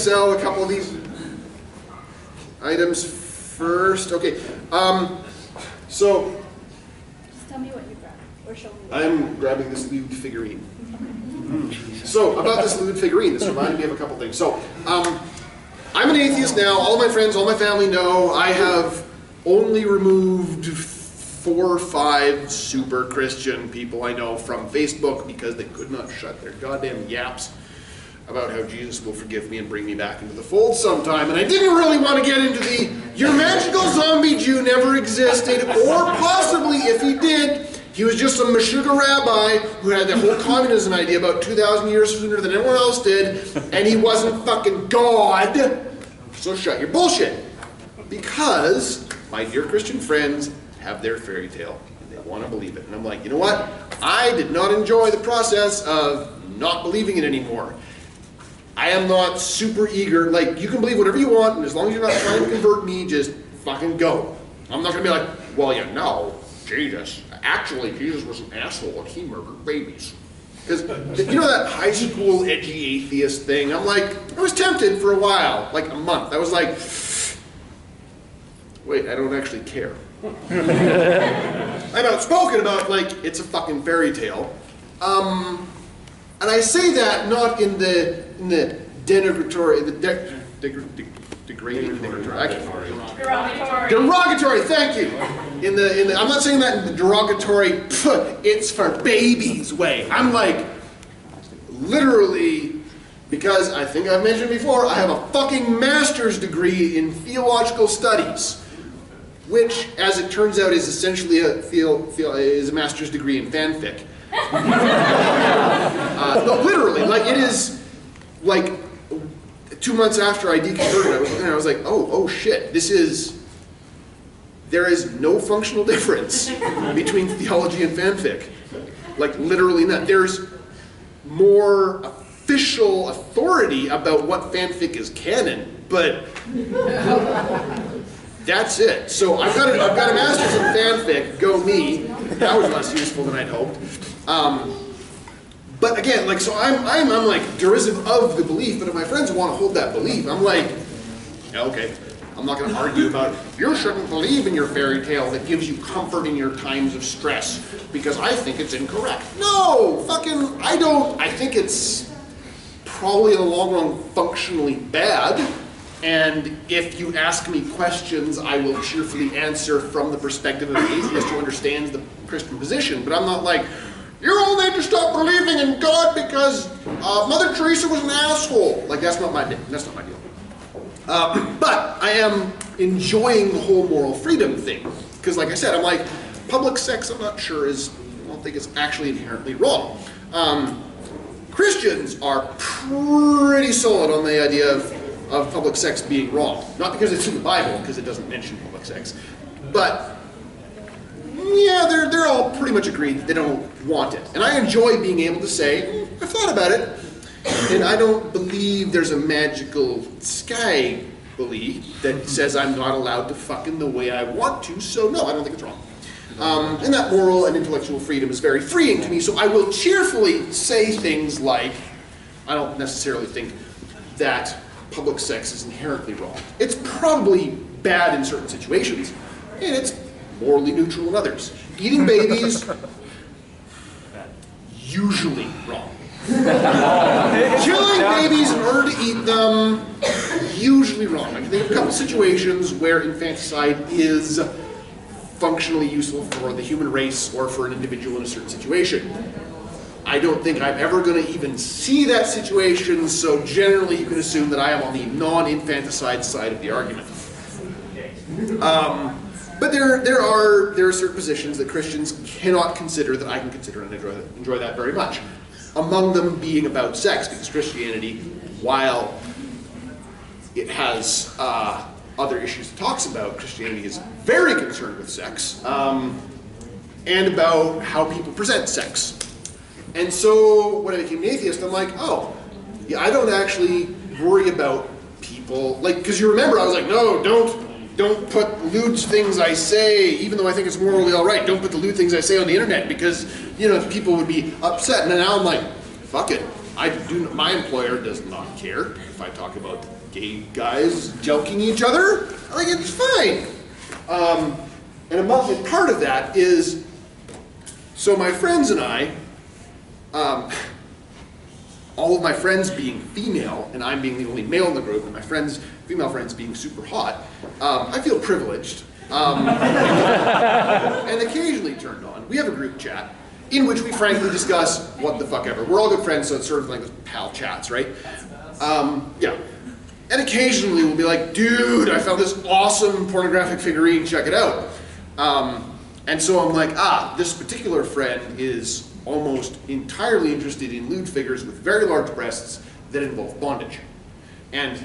sell a couple of these items first. Okay, so just tell me what you grabbed, or show me. I'm grabbing this lewd figurine. So about this lewd figurine, this reminded me of a couple things. So I'm an atheist now. All my friends, all my family know I have only removed 4 or 5 super Christian people I know from Facebook because they could not shut their goddamn yaps about how Jesus will forgive me and bring me back into the fold sometime. And I didn't really want to get into the, your magical zombie Jew never existed, or possibly if he did, he was just some Meshuggah rabbi who had the whole communism idea about 2,000 years sooner than anyone else did, and he wasn't fucking God. So shut your bullshit. Because my dear Christian friends have their fairy tale, and they want to believe it. And I'm like, you know what? I did not enjoy the process of not believing it anymore. I am not super eager. Like, you can believe whatever you want, and as long as you're not trying to convert me, just fucking go. I'm not going to be like, well, you know, Jesus. Actually, Jesus was an asshole, and he murdered babies. Because, you know that high school edgy atheist thing? I'm like, I was tempted for a while, like a month. I was like, wait, I don't actually care. I'm outspoken about, like, it's a fucking fairy tale. And I say that not in the denigratory, degrading, derogatory, thank you. I'm not saying that in the derogatory, it's for babies way. I'm like, literally, because I think I've mentioned before, I have a fucking master's degree in theological studies, which, as it turns out, is essentially a master's degree in fanfic. No, literally, like it is, like 2 months after I deconverted, I was like, oh shit, there is no functional difference between theology and fanfic. Like literally not. There's more official authority about what fanfic is canon, but that's it. So I've got a master's in fanfic, go me. That was less useful than I'd hoped. But again, like, so I'm like derisive of the belief, but if my friends want to hold that belief, I'm like, yeah, okay, I'm not going to argue about, you shouldn't believe in your fairy tale that gives you comfort in your times of stress, because I think it's incorrect. No, fucking, I think it's probably in the long run functionally bad, and if you ask me questions, I will cheerfully answer from the perspective of an atheist who understands the Christian position, but I'm not like, you all need to stop believing in God because Mother Teresa was an asshole. Like, that's not my deal. But I am enjoying the whole moral freedom thing. Because like I said, I'm like, public sex, I don't think it's actually inherently wrong. Christians are pretty solid on the idea of public sex being wrong. Not because it's in the Bible, because it doesn't mention public sex. But yeah, they're all pretty much agreed that they don't want it. And I enjoy being able to say, I've thought about it, and I don't believe there's a magical sky belief that says I'm not allowed to fuck in the way I want to, so no, I don't think it's wrong. And that moral and intellectual freedom is very freeing to me, so I will cheerfully say things like, I don't necessarily think that public sex is inherently wrong. It's probably bad in certain situations, and it's morally neutral in others. Eating babies, usually wrong. Killing babies in order to eat them, usually wrong. I can think of a couple situations where infanticide is functionally useful for the human race or for an individual in a certain situation. I don't think I'm ever going to even see that situation, so generally you can assume that I am on the non-infanticide side of the argument. But there are certain positions that Christians cannot consider that I can consider, and enjoy that very much. Among them being about sex, because Christianity, while it has other issues it talks about, Christianity is very concerned with sex, and about how people present sex. And so when I became an atheist, I'm like, oh, yeah, I don't actually worry about people, like, because you remember I was like, no, don't put lewd things I say, even though I think it's morally all right. Don't put the lewd things I say on the internet because, you know, people would be upset. And now I'm like, fuck it. My employer does not care. if I talk about gay guys joking each other, like it's fine. And part of that is, so my friends and I, all of my friends being female, and I'm being the only male in the group, and my female friends being super hot, I feel privileged. And occasionally turned on. We have a group chat in which we frankly discuss what the fuck ever. We're all good friends, so it's sort of like pal chats, right? Yeah. And occasionally we'll be like, dude, I found this awesome pornographic figurine, check it out. And so I'm like, this particular friend is almost entirely interested in lewd figures with very large breasts that involve bondage. And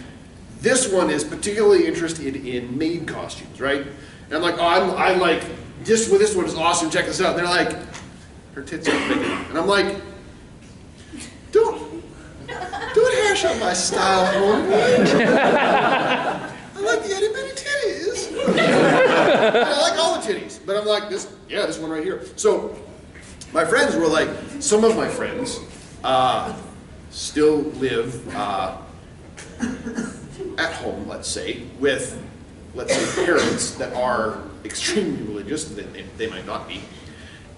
this one is particularly interested in maid costumes, right? And I'm like, I like, this one is awesome, check this out. And they're like, her tits are big enough. And I'm like, don't hash out my style, homie. I like the itty bitty titties. I like all the titties. But I'm like, this one right here. So my friends were like, some of my friends still live at home, let's say, with, parents that are extremely religious, they might not be.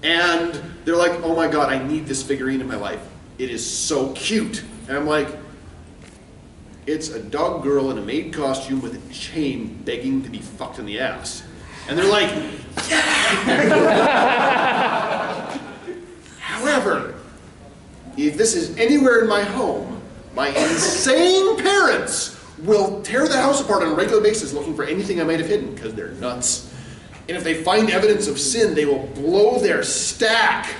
And they're like, oh my God, I need this figurine in my life. It is so cute. And I'm like, it's a dog girl in a maid costume with a chain begging to be fucked in the ass. And they're like, yeah! However, if this is anywhere in my home, my insane parents will tear the house apart on a regular basis looking for anything I might have hidden, because they're nuts. And if they find evidence of sin, they will blow their stack,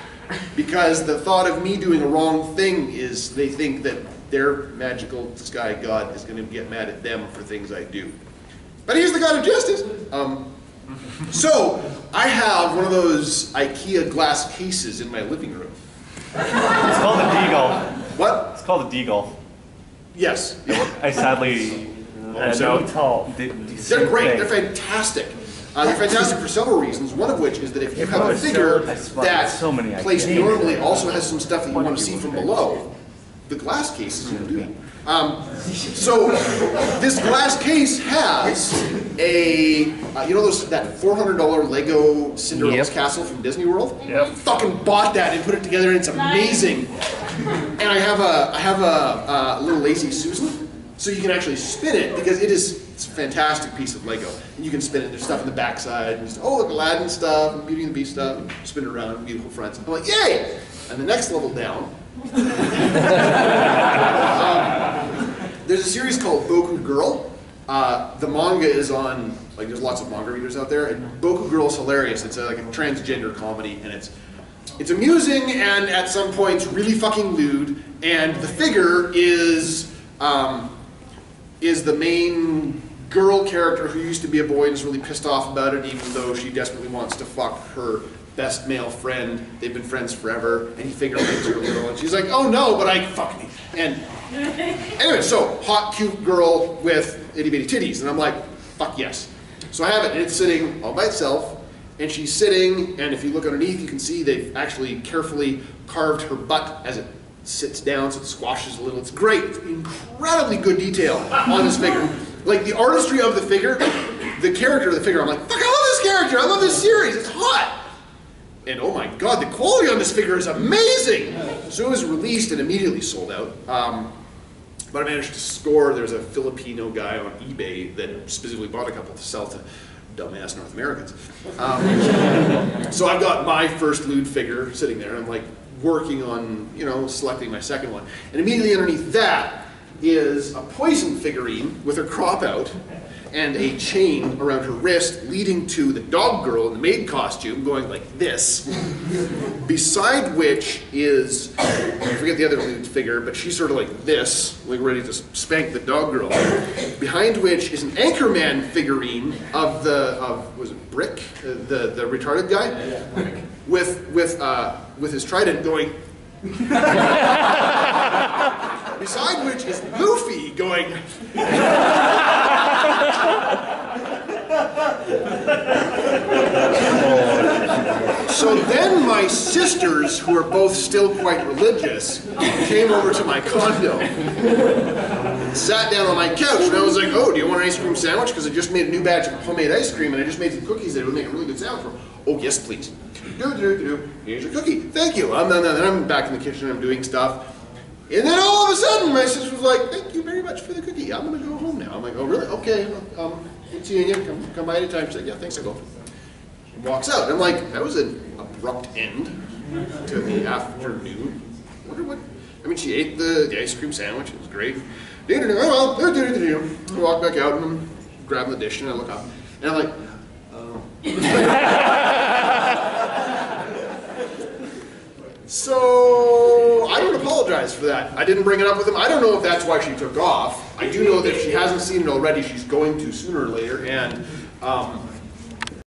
because the thought of me doing a wrong thing is they think that their magical sky god is going to get mad at them for things I do. But he's the god of justice. So I have one of those IKEA glass cases in my living room. It's called a deagle. What? It's called a deagle. Yes. I sadly They're great. They're fantastic. They're fantastic for several reasons, one of which is that if you have a figure that placed normally also has some stuff that you want to see from below, the glass case is going to do that. So this glass case has a, that $400 Lego Cinderella's castle from Disney World? Yep. Fucking bought that and put it together, and it's amazing. And I have a little Lazy Susan, so you can actually spin it, because it's a fantastic piece of Lego. And you can spin it, there's stuff in the backside, and look, Aladdin stuff, and Beauty and the Beast stuff, and spin it around, beautiful fronts. I'm like, yay! And the next level down, there's a series called Boku Girl. The manga is on, there's lots of manga readers out there, and Boku Girl is hilarious. It's like a transgender comedy, and it's amusing, and at some points really fucking lewd, and the figure is the main girl character who used to be a boy and is really pissed off about it, even though she desperately wants to fuck her best male friend. They've been friends forever, and he figure rapes her a little, and she's like, oh no, but fuck me. And anyway, so hot, cute girl with itty bitty titties, and I'm like, fuck yes. So I have it, and it's sitting all by itself, and she's sitting, and if you look underneath, you can see they've actually carefully carved her butt as it sits down, so it squashes a little. It's great. It's incredibly good detail on this figure. Like the artistry of the figure, the character of the figure, I'm like, fuck, I love this character. I love this series. It's hot. And oh my God, the quality on this figure is amazing. So it was released and immediately sold out. But I managed to score. There's a Filipino guy on eBay that specifically bought a couple to sell to dumbass North Americans. So I've got my first lewd figure sitting there, and I'm like working on, selecting my second one. And immediately underneath that is a poison figurine with her crop out and a chain around her wrist leading to the dog girl in the maid costume going like this. Beside which is, I forget the other lewd figure, but she's sort of like this, like ready to spank the dog girl. Behind which is an Anchorman figurine of was it Brick, the retarded guy, with his trident going. Beside which is Luffy going. So then my sisters, who are both still quite religious, came over to my condo. sat down on my couch, and I was like, oh, do you want an ice cream sandwich? Because I just made a new batch of homemade ice cream, and I just made some cookies that would make a really good sandwich for them. Oh, yes, please. Here's your cookie. Thank you. Then I'm back in the kitchen, I'm doing stuff. And then all of a sudden, my sister was like, thank you very much for the cookie. I'm going to go home now. I'm like, oh, really? Okay. Good seeing you. Come by anytime. She's like, yeah, thanks, I'll go. She walks out. I'm like, that was an abrupt end to the afternoon. I wonder what... I mean, she ate the ice cream sandwich. It was great. I walk back out and I'm grabbing the dish and I look up. And I'm like, oh. So, I don't apologize for that. I didn't bring it up with him. I don't know if that's why she took off. I do know that if she hasn't seen it already, she's going to sooner or later. And